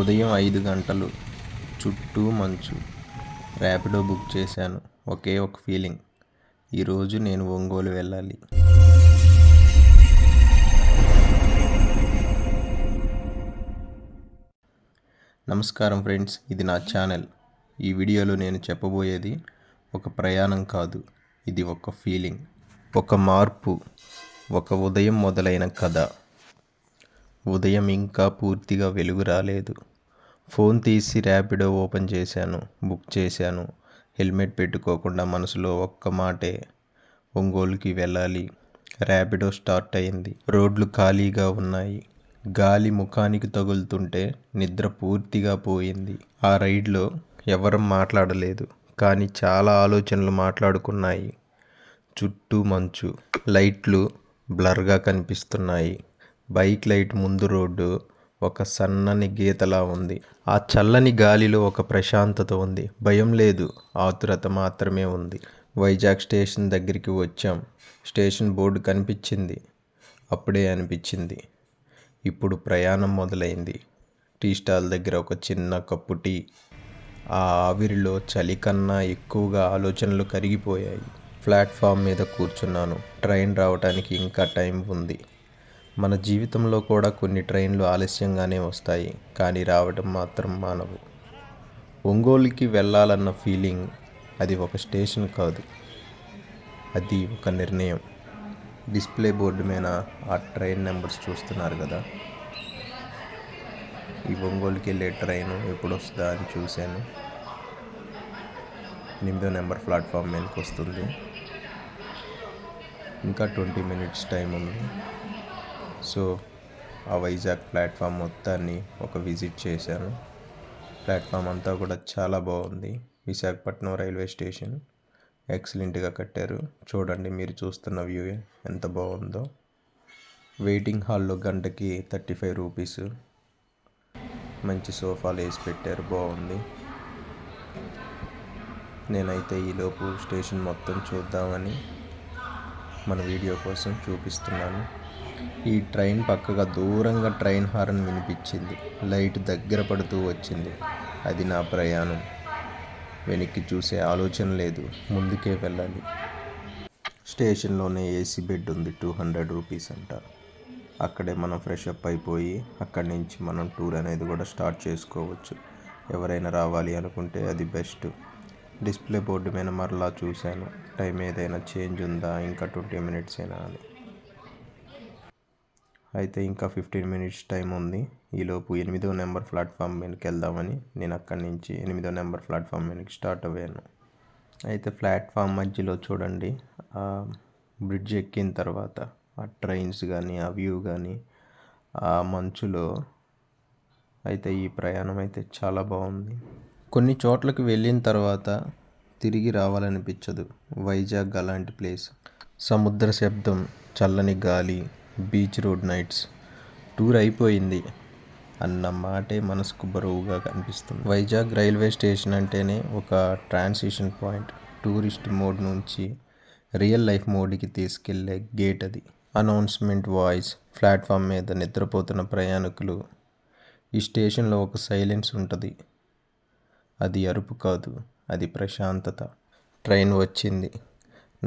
ఉదయం 5 గంటలు, చుట్టూ మంచు. ర్యాపిడో బుక్ చేశాను. ఒకే ఒక ఫీలింగ్, ఈరోజు నేను ఒంగోలు వెళ్ళాలి. నమస్కారం ఫ్రెండ్స్, ఇది నా ఛానల్. ఈ వీడియోలో నేను చెప్పబోయేది ఒక ప్రయాణం కాదు, ఇది ఒక ఫీలింగ్, ఒక మార్పు, ఒక ఉదయం మొదలైన కథ. ఉదయం ఇంకా పూర్తిగా వెలుగు రాలేదు. ఫోన్ తీసి ర్యాపిడో ఓపెన్ చేశాను, బుక్ చేశాను. హెల్మెట్ పెట్టుకోకుండా మనసులో ఒక్క మాటే, ఒంగోలుకి వెళ్ళాలి. ర్యాపిడో స్టార్ట్ అయింది. రోడ్లు ఖాళీగా ఉన్నాయి. గాలి ముఖానికి తగులుతుంటే నిద్ర పూర్తిగా పోయింది. ఆ రైడ్లో ఎవరం మాట్లాడలేదు, కానీ చాలా ఆలోచనలు మాట్లాడుకున్నాయి. చుట్టూ మంచు, లైట్లు బ్లర్గా కనిపిస్తున్నాయి. బైక్ లైట్ ముందు రోడ్డు ఒక సన్నని గీతలా ఉంది. ఆ చల్లని గాలిలో ఒక ప్రశాంతత ఉంది. భయం లేదు, ఆతురత మాత్రమే ఉంది. వైజాగ్ స్టేషన్ దగ్గరికి వచ్చాం. స్టేషన్ బోర్డు కనిపించింది. అప్పుడే అనిపించింది, ఇప్పుడు ప్రయాణం మొదలైంది. టీ స్టాల్ దగ్గర ఒక చిన్న కప్పు టీ. ఆ ఆవిరిలో చలి కన్నా ఎక్కువగా ఆలోచనలు కరిగిపోయాయి. ప్లాట్ఫామ్ మీద కూర్చున్నాను. ట్రైన్ రావడానికి ఇంకా టైం ఉంది. మన జీవితంలో కూడా కొన్ని ట్రైన్లు ఆలస్యంగానే వస్తాయి, కానీ రావడం మాత్రం మానవు. ఒంగోలుకి వెళ్ళాలన్న ఫీలింగ్, అది ఒక స్టేషన్ కాదు, అది ఒక నిర్ణయం. డిస్ప్లే బోర్డు మీద ఆ ట్రైన్ నెంబర్స్ చూస్తున్నారు కదా. ఈ ఒంగోలుకి వెళ్ళే ట్రైన్ ఎప్పుడు వస్తుందా అని చూశాను. 8వ నెంబర్ ప్లాట్ఫామ్ మీదకి వస్తుంది. ఇంకా 20 మినిట్స్ టైం ఉంది. సో ఆ వైజాగ్ ప్లాట్ఫామ్ మొత్తాన్ని ఒక విజిట్ చేశాను. ప్లాట్ఫామ్ అంతా కూడా చాలా బాగుంది. విశాఖపట్నం రైల్వే స్టేషన్ ఎక్సలెంట్గా కట్టారు. చూడండి, మీరు చూస్తున్న వ్యూ ఎంత బాగుందో. వెయిటింగ్ హాల్లో గంటకి 35 రూపీస్. మంచి సోఫాలు వేసి పెట్టారు, బాగుంది. నేనైతే ఈలోపు స్టేషన్ మొత్తం చూద్దామని మన వీడియో కోసం చూపిస్తున్నాను. ఈ ట్రైన్ పక్కగా దూరంగా ట్రైన్ హారన్ వినిపించింది. లైట్ దగ్గర పడుతూ వచ్చింది. అది నా ప్రయాణం. వెనక్కి చూసే ఆలోచన లేదు, ముందుకే వెళ్ళాలి. స్టేషన్లోనే ఏసీ బెడ్ ఉంది, 200 రూపీస్ అంట. అక్కడే మనం ఫ్రెష్ అప్ అయిపోయి అక్కడి నుంచి మనం టూర్ అనేది కూడా స్టార్ట్ చేసుకోవచ్చు. ఎవరైనా రావాలి అనుకుంటే అది బెస్ట్. డిస్ప్లే బోర్డు మీద మరలా చూశాను, టైం ఏదైనా చేంజ్ ఉందా, ఇంకా 20 మినిట్స్ అయినా అని. అయితే ఇంకా 15 మినిట్స్ టైం ఉంది. ఈలోపు 8వ నెంబర్ ప్లాట్ఫామ్ మీదకి వెళ్దామని నేను అక్కడి నుంచి 8వ నెంబర్ ప్లాట్ఫామ్ మీదకి స్టార్ట్ అయ్యాను. అయితే ప్లాట్ఫామ్ మధ్యలో చూడండి, ఆ బ్రిడ్జ్ ఎక్కిన తర్వాత ఆ ట్రైన్స్ కానీ, ఆ వ్యూ కానీ, ఆ మంచులో అయితే ఈ ప్రయాణం అయితే చాలా బాగుంది. కొన్ని చోట్లకి వెళ్ళిన తర్వాత తిరిగి రావాలనిపించదు. వైజాగ్ అలాంటి ప్లేస్. సముద్ర శబ్దం, చల్లని గాలి, బీచ్ రోడ్ నైట్స్. టూర్ అయిపోయింది అన్న మాటే మనసుకు బరువుగా కనిపిస్తుంది. వైజాగ్ రైల్వే స్టేషన్ అంటేనే ఒక ట్రాన్సిషన్ పాయింట్. టూరిస్ట్ మోడ్ నుంచి రియల్ లైఫ్ మోడ్కి తీసుకెళ్లే గేట్ అది. అనౌన్స్మెంట్ వాయిస్, ప్లాట్ఫామ్ మీద నిద్రపోతున్న ప్రయాణికులు. ఈ స్టేషన్లో ఒక సైలెన్స్ ఉంటుంది. అది అరుపు కాదు, అది ప్రశాంతత. ట్రైన్ వచ్చింది.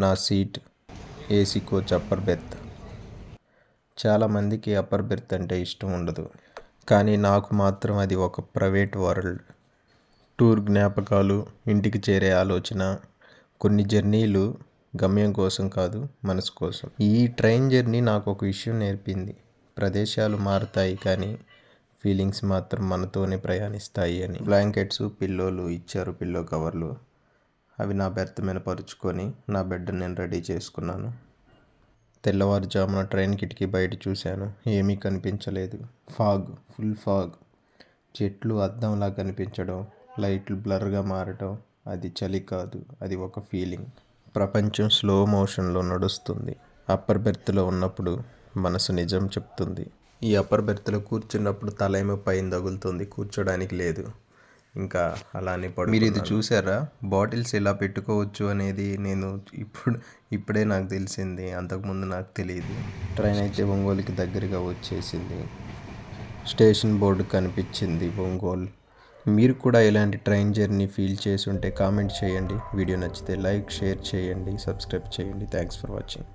నా seat AC coach upper berth. చాలామందికి అప్పర్ బెర్త్ అంటే ఇష్టం ఉండదు, కానీ నాకు మాత్రం అది ఒక ప్రైవేట్ వరల్డ్. టూర్ జ్ఞాపకాలు, ఇంటికి చేరే ఆలోచన. కొన్ని జర్నీలు గమ్యం కోసం కాదు, మనసు కోసం. ఈ ట్రైన్ జర్నీ నాకు ఒక విషయం నేర్పింది. ప్రదేశాలు మారుతాయి, కానీ ఫీలింగ్స్ మాత్రం మనతోనే ప్రయాణిస్తాయి అని. బ్లాంకెట్స్, పిల్లోలు ఇచ్చారు, పిల్లో కవర్లు. అవి నా బెర్త్ మీద పరుచుకొని నా బెడ్ నేను రెడీ చేసుకున్నాను. తెల్లవారుజామున ట్రైన్ కిటికీ బయట చూశాను. ఏమీ కనిపించలేదు. Fog, full fog. చెట్లు అద్దంలా కనిపించడం, లైట్లు బ్లర్గా మారడం. అది చలి కాదు, అది ఒక ఫీలింగ్. ప్రపంచం స్లో మోషన్లో నడుస్తుంది. అప్పర్ బెర్త్లో ఉన్నప్పుడు మనసు నిజం చెప్తుంది. ఈ అప్పర్ బెర్త్లో కూర్చున్నప్పుడు తలేమో పైన తగులుతుంది, కూర్చోడానికి లేదు. ఇంకా అలానే మీరు ఇది చూసారా, బాటిల్స్ ఎలా పెట్టుకోవచ్చు అనేది నేను ఇప్పుడే నాకు తెలిసింది. అంతకుముందు నాకు తెలియదు. ట్రైన్ అయితే ఒంగోలుకి దగ్గరగా వచ్చేసింది. స్టేషన్ బోర్డు కనిపించింది ఒంగోలు. మీరు కూడా ఇలాంటి ట్రైన్ జర్నీ ఫీల్ చేసి ఉంటే కామెంట్ చేయండి. వీడియో నచ్చితే లైక్, షేర్ చేయండి, సబ్స్క్రైబ్ చేయండి. Thanks for watching.